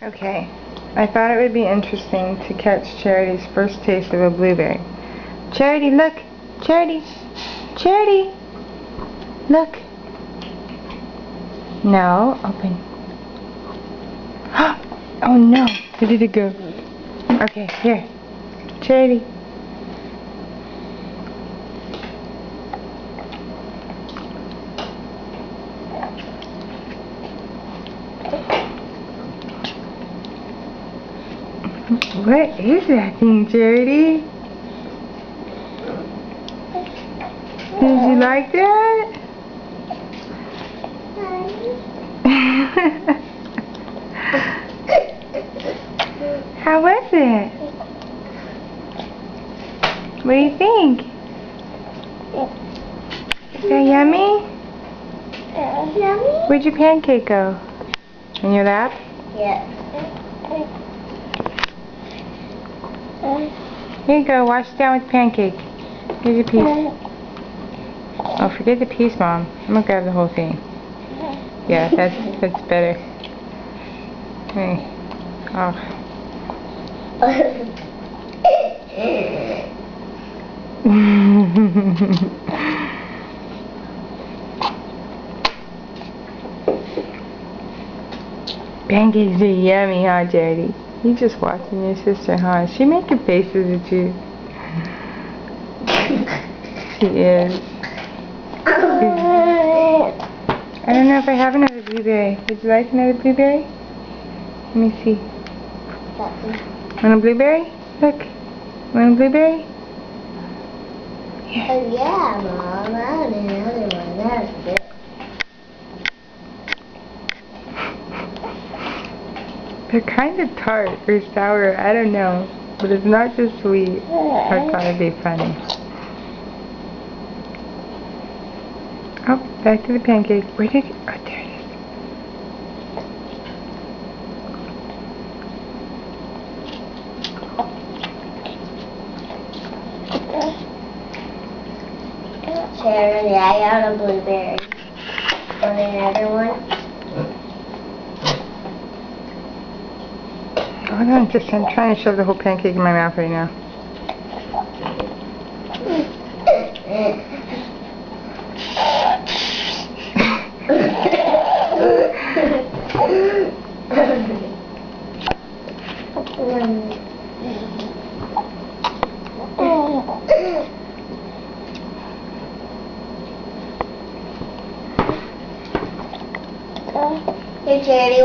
Okay, I thought it would be interesting to catch Charity's first taste of a blueberry. Charity, look! Charity! Charity! Look! No, open. Oh no! Where did it go? Okay, here. Charity. What is that thing, Charity? Did you like that? How was it? What do you think? Is that yummy? Yummy? Where'd your pancake go? In your lap? Yeah. Here you go, wash it down with pancake. Here's your piece. Oh, forget the piece, Mom. I'm gonna grab the whole thing. Yeah, that's better. Hey. Oh. Pancakes are yummy, huh, Charity? You just watching your sister, huh? Is she making faces at you? She is. I don't know if I have another blueberry. Would you like another blueberry? Let me see. Want a blueberry? Look. Want a blueberry? Yeah. Oh yeah, Mom. I want another one. That's good. They're kind of tart or sour. I don't know. But it's not just sweet. I thought it'd be funny. Oh, back to the pancake. Where did it? Oh, there it is. Charity, I got a blueberry. Want another one? Hold on, I'm trying to shove the whole pancake in my mouth right now. Hey, Charity,